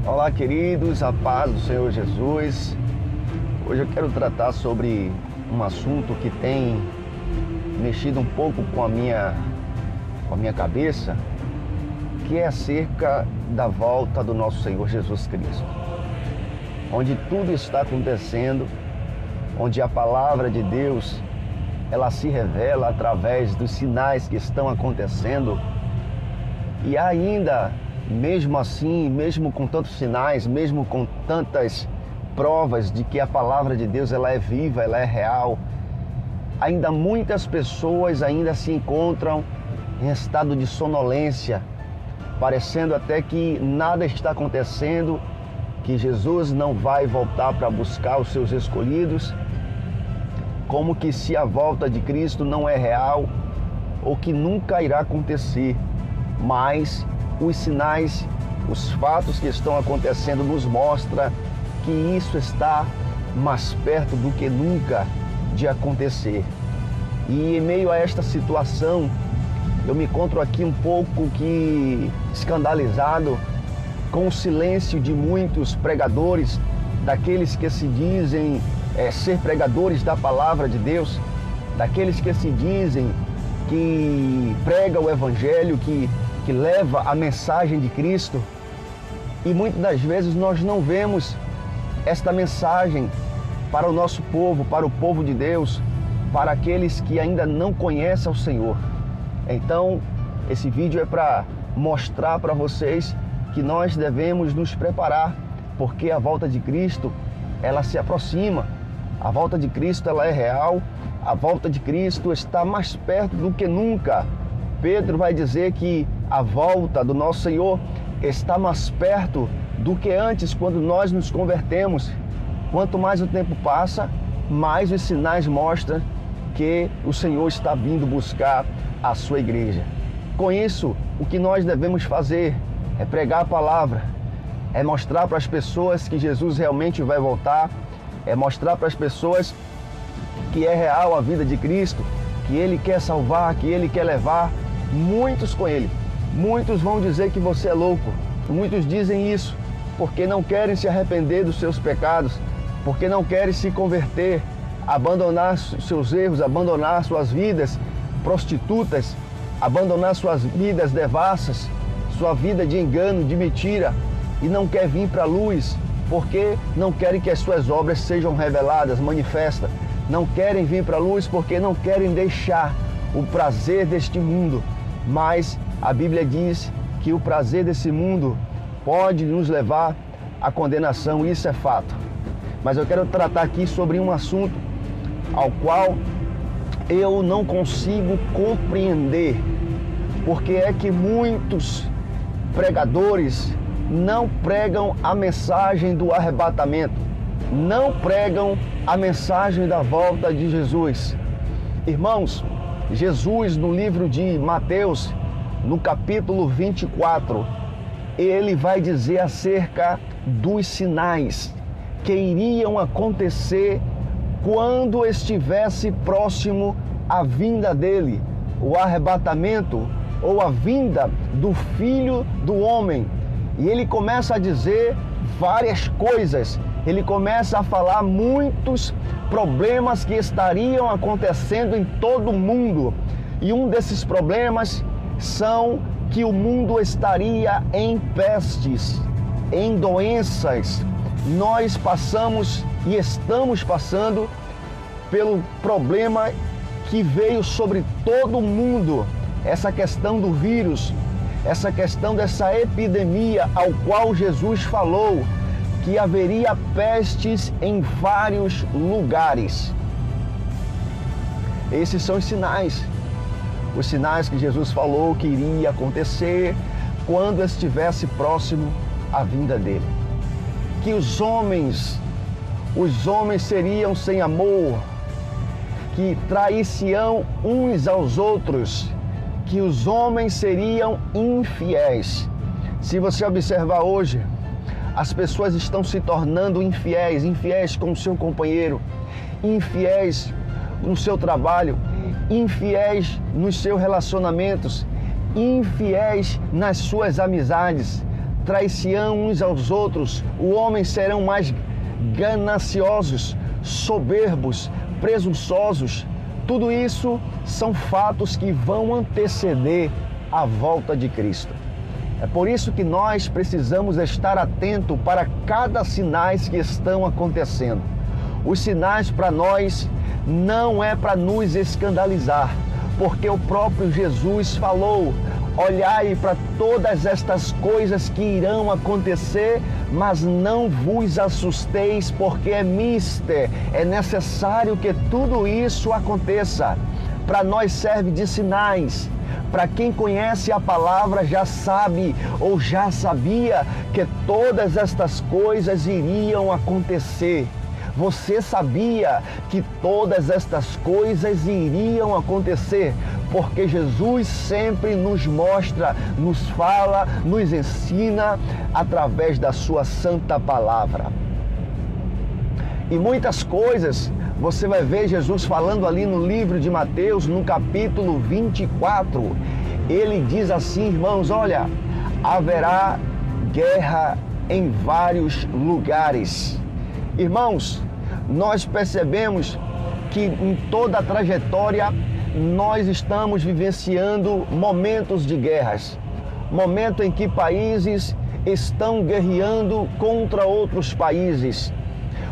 Olá, queridos, a paz do Senhor Jesus. Hoje eu quero tratar sobre um assunto que tem mexido um pouco com a minha cabeça, que é acerca da volta do nosso Senhor Jesus Cristo. Onde tudo está acontecendo, onde a palavra de Deus, ela se revela através dos sinais que estão acontecendo, e ainda, mesmo assim, mesmo com tantos sinais, mesmo com tantas provas de que a palavra de Deus ela é viva, ela é real, ainda muitas pessoas ainda se encontram em estado de sonolência, parecendo até que nada está acontecendo, que Jesus não vai voltar para buscar os seus escolhidos, como que se a volta de Cristo não é real ou que nunca irá acontecer. Mas os sinais, os fatos que estão acontecendo nos mostram que isso está mais perto do que nunca de acontecer. E em meio a esta situação, eu me encontro aqui um pouco que escandalizado com o silêncio de muitos pregadores, daqueles que se dizem ser pregadores da palavra de Deus, daqueles que se dizem que prega o Evangelho, que leva a mensagem de Cristo, e muitas das vezes nós não vemos esta mensagem para o nosso povo, para o povo de Deus, para aqueles que ainda não conhecem o Senhor. Então, esse vídeo é para mostrar para vocês que nós devemos nos preparar, porque a volta de Cristo, ela se aproxima. A volta de Cristo, ela é real. A volta de Cristo está mais perto do que nunca. Pedro vai dizer que a volta do nosso Senhor está mais perto do que antes, quando nós nos convertemos. Quanto mais o tempo passa, mais os sinais mostram que o Senhor está vindo buscar a sua igreja. Com isso, o que nós devemos fazer é pregar a palavra, é mostrar para as pessoas que Jesus realmente vai voltar, é mostrar para as pessoas que é real a vida de Cristo, que Ele quer salvar, que Ele quer levar muitos com Ele. Muitos vão dizer que você é louco. Muitos dizem isso porque não querem se arrepender dos seus pecados, porque não querem se converter, abandonar seus erros, abandonar suas vidas prostitutas, abandonar suas vidas devassas, sua vida de engano, de mentira, e não quer vir para a luz, porque não querem que as suas obras sejam reveladas, manifestas. Não querem vir para a luz porque não querem deixar o prazer deste mundo. Mas a Bíblia diz que o prazer desse mundo pode nos levar à condenação, isso é fato. Mas eu quero tratar aqui sobre um assunto ao qual eu não consigo compreender. Porque é que muitos pregadores não pregam a mensagem do arrebatamento, não pregam a mensagem da volta de Jesus. Irmãos, Jesus, no livro de Mateus, no capítulo 24, ele vai dizer acerca dos sinais que iriam acontecer quando estivesse próximo a vinda dele, o arrebatamento ou a vinda do Filho do Homem. E ele começa a dizer várias coisas. Ele começa a falar muitos problemas que estariam acontecendo em todo o mundo. E um desses problemas são que o mundo estaria em pestes, em doenças. Nós passamos e estamos passando pelo problema que veio sobre todo o mundo. Essa questão do vírus, essa questão dessa epidemia ao qual Jesus falou que haveria pestes em vários lugares. Esses são os sinais que Jesus falou que iria acontecer quando estivesse próximo à vinda dele. Que os homens seriam sem amor, que trair-se-ão uns aos outros, que os homens seriam infiéis. Se você observar hoje, as pessoas estão se tornando infiéis com o seu companheiro, infiéis no seu trabalho, infiéis nos seus relacionamentos, infiéis nas suas amizades. trair-se-ão uns aos outros, os homens serão mais gananciosos, soberbos, presunçosos. Tudo isso são fatos que vão anteceder a volta de Cristo. É por isso que nós precisamos estar atentos para cada sinais que estão acontecendo. Os sinais para nós não é para nos escandalizar, porque o próprio Jesus falou: olhai para todas estas coisas que irão acontecer, mas não vos assusteis, porque é necessário que tudo isso aconteça. Para nós serve de sinais. Para quem conhece a palavra já sabe ou já sabia que todas estas coisas iriam acontecer. Você sabia que todas estas coisas iriam acontecer, porque Jesus sempre nos mostra, nos fala, nos ensina através da sua santa palavra. E muitas coisas você vai ver Jesus falando ali no livro de Mateus, no capítulo 24. Ele diz assim, irmãos, olha, haverá guerra em vários lugares. Irmãos, nós percebemos que em toda a trajetória nós estamos vivenciando momentos de guerras, momento em que países estão guerreando contra outros países.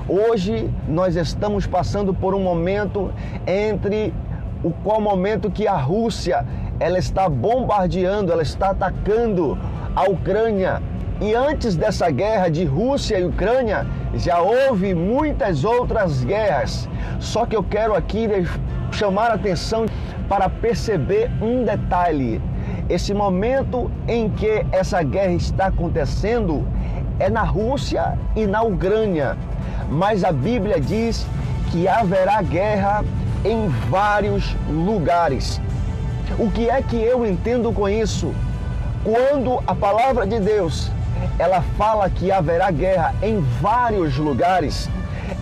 Hoje nós estamos passando por um momento momento que a Rússia ela está bombardeando, ela está atacando a Ucrânia. E antes dessa guerra de Rússia e Ucrânia, já houve muitas outras guerras. Só que eu quero aqui chamar a atenção para perceber um detalhe. Esse momento em que essa guerra está acontecendo é na Rússia e na Ucrânia. Mas a Bíblia diz que haverá guerra em vários lugares. O que é que eu entendo com isso? Quando a palavra de Deus ela fala que haverá guerra em vários lugares,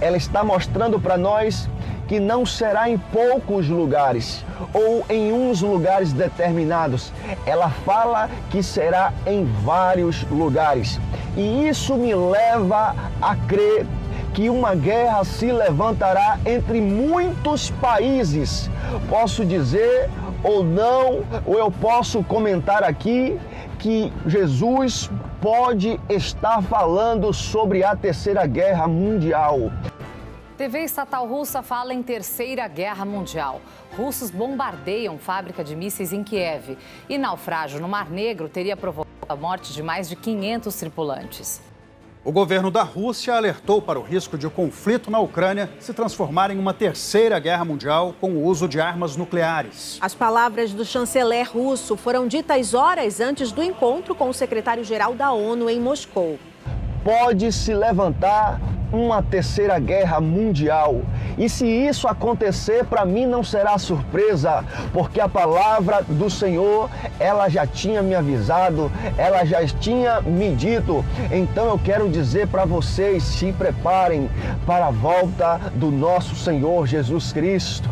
ela está mostrando para nós que não será em poucos lugares ou em uns lugares determinados. Ela fala que será em vários lugares. E isso me leva a crer que uma guerra se levantará entre muitos países. Posso dizer ou não, ou eu posso comentar aqui que Jesus pode estar falando sobre a Terceira Guerra Mundial. TV estatal russa fala em Terceira Guerra Mundial. Russos bombardeiam fábrica de mísseis em Kiev. E naufrágio no Mar Negro teria provocado a morte de mais de 500 tripulantes. O governo da Rússia alertou para o risco de o conflito na Ucrânia se transformar em uma terceira guerra mundial com o uso de armas nucleares. As palavras do chanceler russo foram ditas horas antes do encontro com o secretário-geral da ONU em Moscou. Pode se levantar uma terceira guerra mundial. E se isso acontecer, para mim não será surpresa, porque a palavra do Senhor, ela já tinha me avisado, ela já tinha me dito. Então eu quero dizer para vocês, se preparem para a volta do nosso Senhor Jesus Cristo.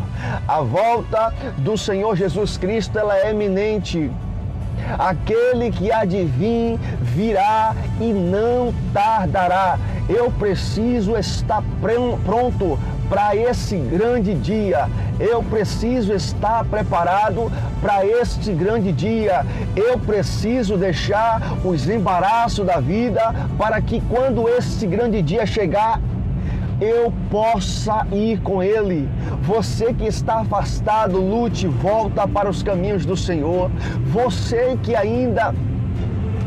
A volta do Senhor Jesus Cristo, ela é iminente. Aquele que há de vir, virá e não tardará. Eu preciso estar pronto para esse grande dia. Eu preciso estar preparado para este grande dia. Eu preciso deixar os embaraços da vida para que quando esse grande dia chegar, eu possa ir com Ele. Você que está afastado, lute, volta para os caminhos do Senhor. Você que ainda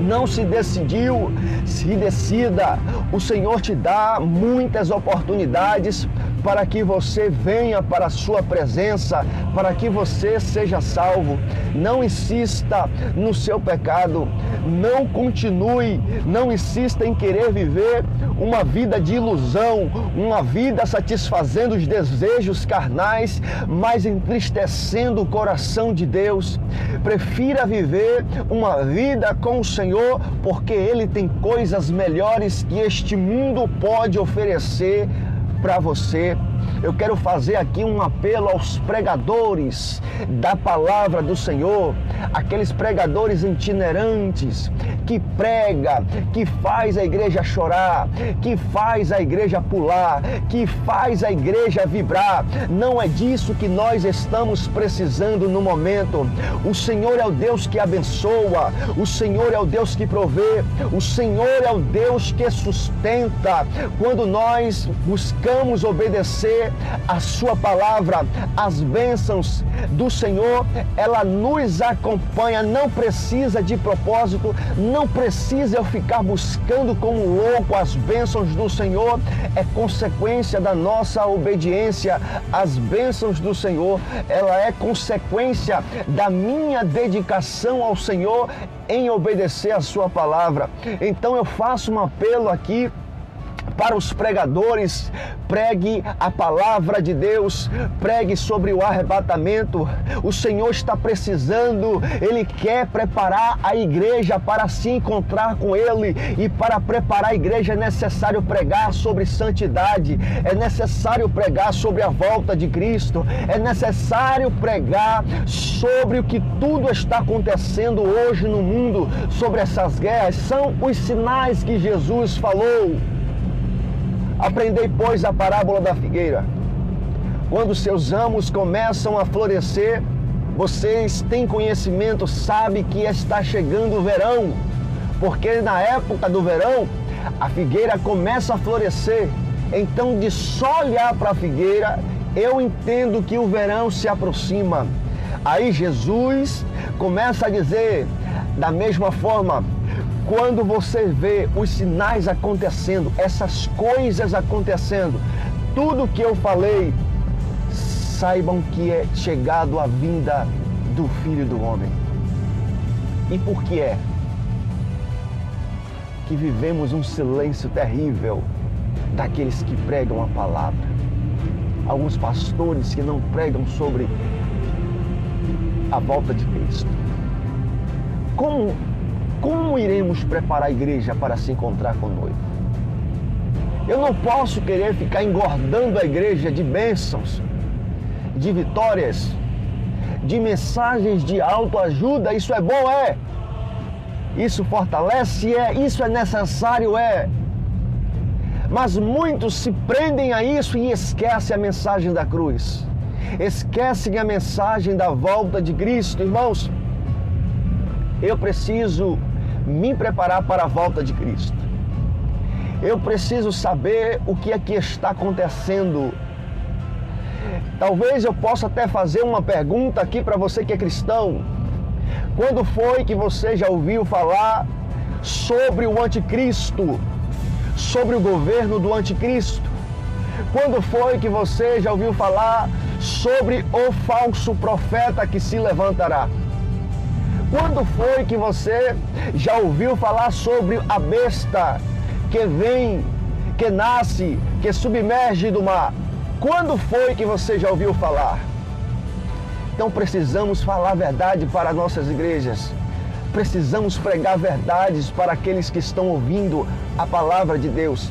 não se decidiu, se decida. O Senhor te dá muitas oportunidades para que você venha para a sua presença, para que você seja salvo. Não insista no seu pecado, não continue, não insista em querer viver uma vida de ilusão, uma vida satisfazendo os desejos carnais, mas entristecendo o coração de Deus. Prefira viver uma vida com o Senhor, porque Ele tem coisas melhores que este mundo pode oferecer para você. eu quero fazer aqui um apelo aos pregadores da palavra do Senhor, aqueles pregadores itinerantes que prega, que faz a igreja chorar, que faz a igreja pular, que faz a igreja vibrar. Não é disso que nós estamos precisando no momento. O Senhor é o Deus que abençoa, o Senhor é o Deus que provê, o Senhor é o Deus que sustenta. Quando nós buscamos obedecer a sua palavra, as bênçãos do Senhor, ela nos acompanha. Não precisa de propósito, não precisa eu ficar buscando como louco as bênçãos do Senhor. É consequência da nossa obediência. As bênçãos do Senhor, ela é consequência da minha dedicação ao Senhor em obedecer a sua palavra. Então eu faço um apelo aqui para os pregadores: pregue a palavra de Deus, pregue sobre o arrebatamento. O Senhor está precisando, Ele quer preparar a igreja para se encontrar com Ele, e para preparar a igreja é necessário pregar sobre santidade, é necessário pregar sobre a volta de Cristo, é necessário pregar sobre o que tudo está acontecendo hoje no mundo, sobre essas guerras. São os sinais que Jesus falou. Aprendei, pois, a parábola da figueira. Quando seus ramos começam a florescer, vocês têm conhecimento, sabem que está chegando o verão, porque na época do verão, a figueira começa a florescer. Então, de só olhar para a figueira, eu entendo que o verão se aproxima. Aí Jesus começa a dizer, da mesma forma, quando você vê os sinais acontecendo, essas coisas acontecendo, tudo que eu falei, saibam que é chegado a vinda do Filho do Homem. E por que é que vivemos um silêncio terrível daqueles que pregam a palavra? Alguns pastores que não pregam sobre a volta de Cristo. Como iremos preparar a igreja para se encontrar com o noivo? Eu não posso querer ficar engordando a igreja de bênçãos, de vitórias, de mensagens de autoajuda. Isso é bom, é. Isso fortalece, é. Isso é necessário, é. Mas muitos se prendem a isso e esquecem a mensagem da cruz. Esquecem a mensagem da volta de Cristo. Irmãos, eu preciso me preparar para a volta de Cristo. Eu preciso saber o que é que está acontecendo. Talvez eu possa até fazer uma pergunta aqui para você que é cristão. Quando foi que você já ouviu falar sobre o anticristo? Sobre o governo do anticristo? Quando foi que você já ouviu falar sobre o falso profeta que se levantará? Quando foi que você já ouviu falar sobre a besta que vem, que nasce, que submerge do mar? Quando foi que você já ouviu falar? Então precisamos falar a verdade para nossas igrejas. Precisamos pregar verdades para aqueles que estão ouvindo a palavra de Deus.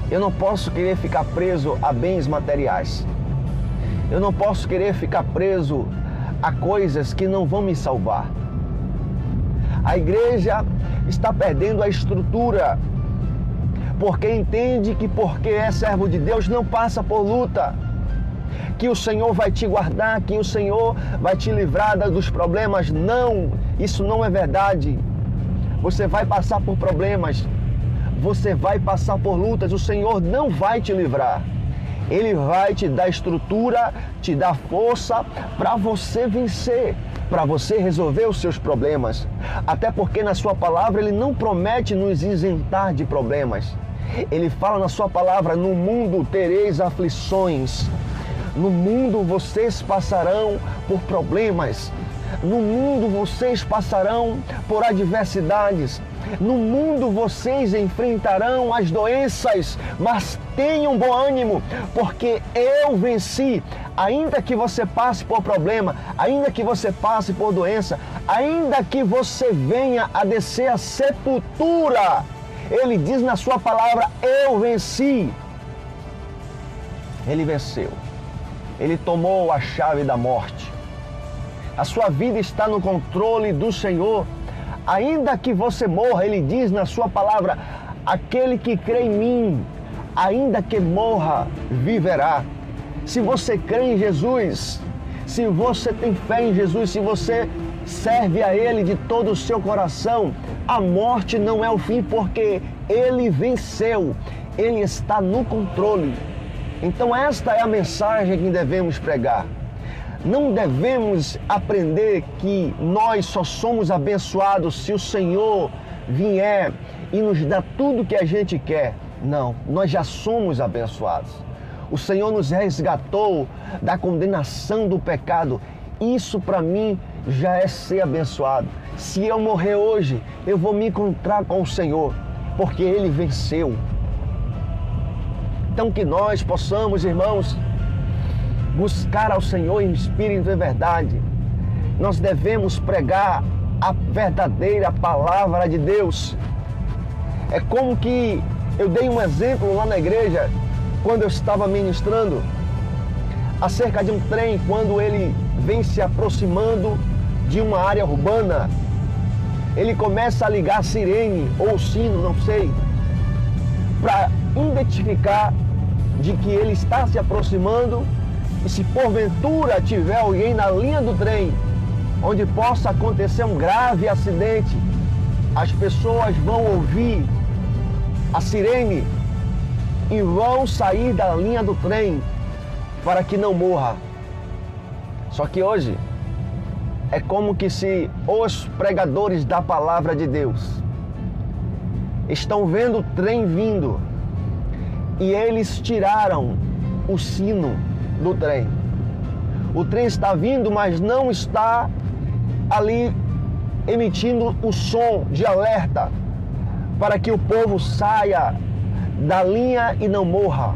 Eu não posso querer ficar preso a bens materiais. Eu não posso querer ficar preso a coisas que não vão me salvar. A igreja está perdendo a estrutura, porque entende que porque é servo de Deus não passa por luta, que o Senhor vai te guardar, que o Senhor vai te livrar dos problemas. Não, isso não é verdade. Você vai passar por problemas, você vai passar por lutas, o Senhor não vai te livrar. Ele vai te dar estrutura, te dar força para você vencer, para você resolver os seus problemas. Até porque na sua palavra Ele não promete nos isentar de problemas. Ele fala na sua palavra: no mundo tereis aflições. No mundo vocês passarão por problemas. No mundo vocês passarão por adversidades. No mundo vocês enfrentarão as doenças, mas tenham bom ânimo, porque eu venci. Ainda que você passe por problema, ainda que você passe por doença, ainda que você venha a descer a sepultura, Ele diz na sua palavra: eu venci. Ele venceu. Ele tomou a chave da morte. A sua vida está no controle do Senhor. Ainda que você morra, Ele diz na sua palavra, aquele que crê em mim, ainda que morra, viverá. Se você crê em Jesus, se você tem fé em Jesus, se você serve a Ele de todo o seu coração, a morte não é o fim, porque Ele venceu. Ele está no controle. Então esta é a mensagem que devemos pregar. Não devemos aprender que nós só somos abençoados se o Senhor vier e nos dá tudo que a gente quer. Não, nós já somos abençoados. O Senhor nos resgatou da condenação do pecado. Isso para mim já é ser abençoado. Se eu morrer hoje, eu vou me encontrar com o Senhor, porque Ele venceu. Então que nós possamos, irmãos, buscar ao Senhor em espírito e verdade. Nós devemos pregar a verdadeira palavra de Deus. É como que eu dei um exemplo lá na igreja, quando eu estava ministrando, acerca de um trem, quando ele vem se aproximando de uma área urbana, ele começa a ligar a sirene ou o sino, não sei, para identificar de que ele está se aproximando, e se porventura tiver alguém na linha do trem, onde possa acontecer um grave acidente, as pessoas vão ouvir a sirene e vão sair da linha do trem para que não morra. Só que hoje é como que se os pregadores da palavra de Deus estão vendo o trem vindo e eles tiraram o sino do trem. O trem está vindo, mas não está ali emitindo o som de alerta para que o povo saia da linha e não morra.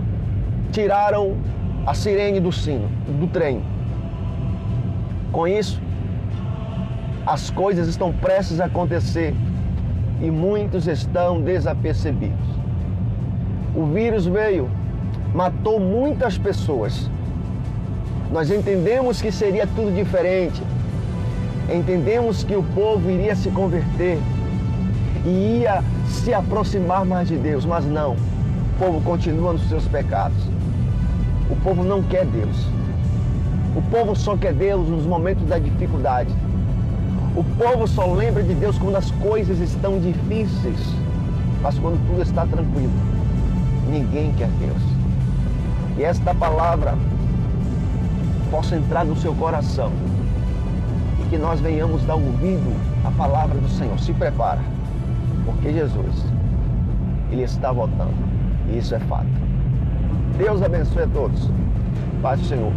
Tiraram a sirene do sino, do trem. Com isso, as coisas estão prestes a acontecer e muitos estão desapercebidos. O vírus veio, matou muitas pessoas. Nós entendemos que seria tudo diferente. Entendemos que o povo iria se converter e ia se aproximar mais de Deus, mas não. O povo continua nos seus pecados. O povo não quer Deus. O povo só quer Deus nos momentos da dificuldade. O povo só lembra de Deus quando as coisas estão difíceis, mas quando tudo está tranquilo. Ninguém quer Deus. E esta palavra possa entrar no seu coração e que nós venhamos dar ouvido à palavra do Senhor. Se prepara, porque Jesus, Ele está voltando, e isso é fato. Deus abençoe a todos. Paz do Senhor.